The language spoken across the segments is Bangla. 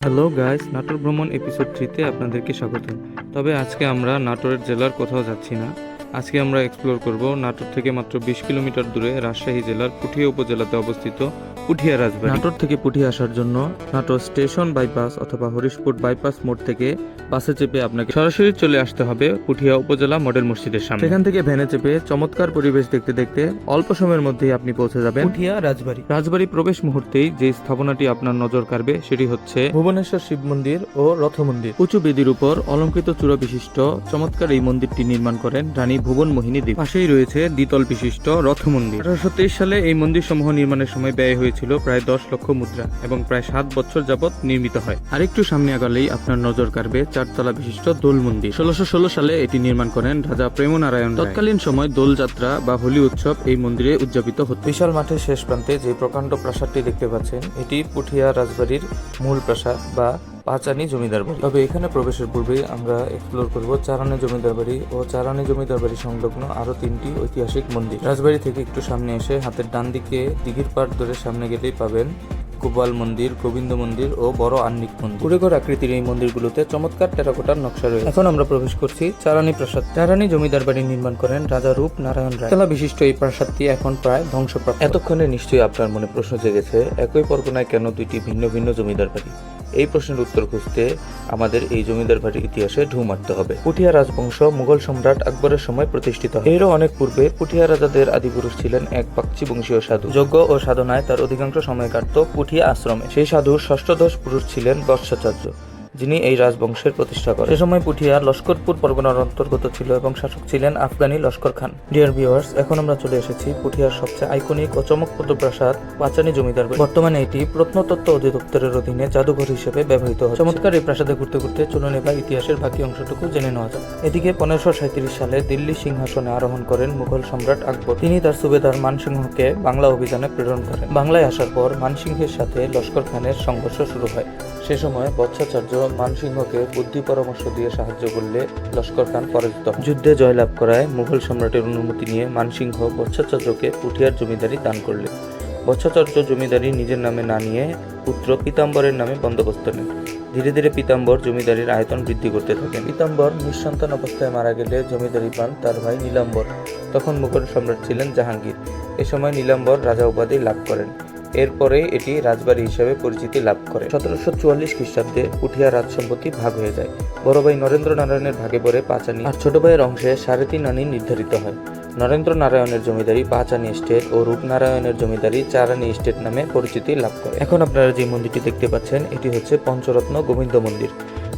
হ্যালো গাইস, নাটোর ভ্রমণ এপিসোড 3-তে আপনাদেরকে স্বাগত। তবে আজকে আমরা নাটোরের জেলার কোথাও যাচ্ছি না। আজকে আমরা এক্সপ্লোর করব নাটোর থেকে মাত্র 20 কিলোমিটার দূরে রাজশাহী জেলার পুঠিয়া উপজেলাতে অবস্থিত পুঠিয়া রাজবাড়ি। নাটোর থেকে পুঠিয়া আসার জন্য নাটোর স্টেশন বাইপাস অথবা হরিশপুর বাইপাস মোড় থেকে বাসে চেপে আপনাকে সরাসরি চলে আসতে হবে পুঠিয়া উপজেলা মডেল মসজিদের সামনে। সেখান থেকে ভ্যানে চেপে চমৎকার পরিবেশ দেখতে দেখতে অল্প সময়ের মধ্যেই আপনি পৌঁছে যাবেন পুঠিয়া রাজবাড়ি। রাজবাড়ি প্রবেশ মুহূর্তেই যে স্থাপনাটি আপনার নজর কাড়বে সেটি হচ্ছে ভুবনেশ্বর শিব মন্দির ও রথ মন্দির। উঁচু বেদির উপর অলঙ্কৃত চূড়া বিশিষ্ট চমৎকার এই মন্দিরটি নির্মাণ করেন রানী ভুবন মোহিনী দেবী। পাশেই রয়েছে দ্বিতল বিশিষ্ট রথ মন্দির। 1823 সালে এই মন্দির সমূহ নির্মাণের সময় ব্যয় হয়েছিল প্রায় 10 লক্ষ মুদ্রা এবং প্রায় 7 বছর যাবৎ নির্মিত হয়। আরেকটু সামনে আগালেই আপনার নজর কাড়বে 4 তলা বিশিষ্ট দোল মন্দির। 1616 সালে এটি নির্মাণ করেন রাজা প্রেমনারায়ণ। তৎকালীন সময় দোল যাত্রা বা হোলি উৎসব এই মন্দিরে উদযাপিত হতো। বিশাল মাঠের শেষ প্রান্তে যে প্রকাণ্ড প্রাসাদটি দেখতে পাচ্ছেন এটি পুঠিয়া রাজবাড়ির মূল প্রাসাদ বা পাঁচানি জমিদার বাড়ি। তবে এখানে প্রবেশের পূর্বেই আমরা এক্সপ্লোর করব চারানি জমিদার বাড়ি ও চারানি জমিদার বাড়ি সংলগ্ন আরো 3টি ঐতিহাসিক মন্দির। রাজবাড়ি থেকে একটু সামনে এসে হাতের ডান দিকে দিঘির পাড় ধরে সামনে গেলেই পাবেন গোপাল মন্দির, গোবিন্দ মন্দির ও বড় আন্নিক মন্দির। কুড়েঘর আকৃতির এই মন্দিরগুলোতে চমৎকার টেরাকোটার নকশা রয়েছে। এখন আমরা প্রবেশ করছি চারানি প্রাসাদ। চারানি জমিদার বাড়ি নির্মাণ করেন রাজা রূপ নারায়ণ রায়। তলা বিশিষ্ট এই প্রাসাদটি এখন প্রায় ধ্বংসপ্রাপ্ত। এতক্ষণে নিশ্চয়ই আপনার মনে প্রশ্ন জেগেছে, একই পরগনায় কেন দুইটি ভিন্ন ভিন্ন জমিদার বাড়ি? এই প্রশ্নের উত্তর খুঁজতে আমাদের এই জমিদার বাড়ির ইতিহাসে ঢু মারতে হবে। পুঠিয়া রাজবংশ মুঘল সম্রাট আকবরের সময় প্রতিষ্ঠিত হয়। এরও অনেক পূর্বে পুঠিয়া রাজাদের আদিপুরুষ ছিলেন এক পাকচি বংশীয় সাধু। যজ্ঞ ও সাধনায় তার অধিকাংশ সময় কাটত পুঠিয়া আশ্রমে। সেই সাধুর ষষ্ঠদশ পুরুষ ছিলেন বৎসাচার্য, যিনি এই রাজবংশের প্রতিষ্ঠা করেন। সে সময় পুঠিয়া লস্করপুর পরগনার অন্তর্গত ছিল এবং শাসক ছিলেন আফগানি লস্কর খান। ডিয়ার ভিউয়ার্স, এখন আমরা চলে এসেছি পুঠিয়ার সবচেয়ে আইকনিক ও চমকপ্রদ প্রাসাদ পাঁচানি জমিদার বাড়ি। বর্তমানে এটি প্রত্নতত্ত্ব অধিদপ্তরের অধীনে জাদুঘর হিসেবে ব্যবহৃত হয়। চমৎকার এই প্রাসাদে ঘুরতে ঘুরতে চলুন এবার ইতিহাসের বাকি অংশটুকু জেনে নেওয়া যাক। এদিকে 1537 সালে দিল্লি সিংহাসনে আরোহণ করেন মুঘল সম্রাট আকবর। তিনি তার সুবেদার মানসিংহকে বাংলা অভিযানে প্রেরণ করেন। বাংলায় আসার পর মানসিংহের সাথে লস্কর খানের সংঘর্ষ শুরু হয়। সে সময় বৎসাচার্য মানসিংহকে বুদ্ধি পরামর্শ দিয়ে সাহায্য করলে লস্কর খান পরাজিত হন। যুদ্ধে জয়লাভ করায় মুঘল সম্রাটের অনুমতি নিয়ে মানসিংহ বৎসাচার্যকে পুঠিয়ার জমিদারি দান করলেন। বৎসাচার্য জমিদারি নিজের নামে না নিয়ে পুত্র পীতাম্বরের নামে বন্দোবস্ত নেন। ধীরে ধীরে পীতাম্বর জমিদারির আয়তন বৃদ্ধি করতে থাকেন। পীতাম্বর নিঃসন্তান অবস্থায় মারা গেলে জমিদারি পান তার ভাই নীলাম্বর। তখন মুঘল সম্রাট ছিলেন জাহাঙ্গীর। এ সময় নীলাম্বর রাজা উপাধি লাভ করেন। এরপরে এটি রাজবাড়ি হিসেবে পরিচিতি লাভ করে। 1744 খ্রিস্টাব্দে পুঠিয়া রাজ সম্পত্তি ভাগ হয়ে যায়। বড় ভাই নরেন্দ্র নারায়ণের ভাগে পড়ে পাঁচানি আর ছোট ভাইয়ের অংশে 3.5 আনি নির্ধারিত হয়। নরেন্দ্র নারায়ণের জমিদারি পাঁচানি এস্টেট ও রূপনারায়ণের জমিদারি চারানি এস্টেট নামে পরিচিতি লাভ করে। এখন আপনারা যে মন্দিরটি দেখতে পাচ্ছেন এটি হচ্ছে পঞ্চরত্ন গোবিন্দ মন্দির।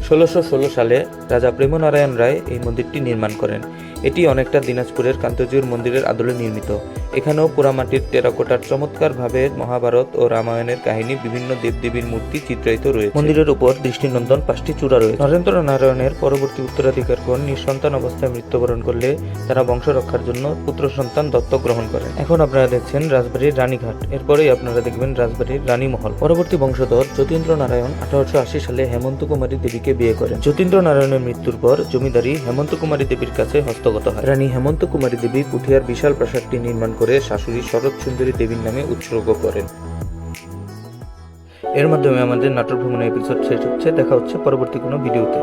1616 সালে রাজা প্রেমনারায়ণ রায় এই মন্দিরটি নির্মাণ করেন। এটি অনেকটা দিনাজপুরের কান্তজিউর মন্দিরের আদলে নির্মিত। এখানেও পোড়ামাটির টেরাকোটার চমৎকারভাবে মহাভারত ও রামায়ণের কাহিনী, বিভিন্ন দেবদেবীর মূর্তি চিত্রায়িত রয়েছে। মন্দিরের উপর দৃষ্টিনন্দন 5টি চূড়া রয়েছে। নরেন্দ্র নারায়ণের পরবর্তী উত্তরাধিকারগণ নিঃসন্তান অবস্থায় মৃত্যুবরণ করলে তারা বংশ রক্ষার জন্য পুত্র সন্তান দত্তক গ্রহণ করেন। এখন আপনারা দেখছেন রাজবাড়ির রানীঘাট, এরপরেই আপনারা দেখবেন রাজবাড়ির রানীমহল। পরবর্তী বংশধর যতীন্দ্র নারায়ণ 1880 সালে হেমন্ত কুমারী দেবীকে বিয়ে করেন। যতীন্দ্র নারায়ণের মৃত্যুর পর জমিদারি হেমন্ত কুমারী দেবীর কাছে হস্তগত হয়। রানী হেমন্ত কুমারী দেবী পুঠিয়ার বিশাল প্রাসাদটি নির্মাণ করে শাশুড়ি শরৎ সুন্দরী দেবীর নামে উৎসর্গ করেন। এর মাধ্যমে আমাদের নাটোর ভ্রমণের এপিসোড শেষ হচ্ছে। দেখা হচ্ছে পরবর্তী কোনো ভিডিওতে।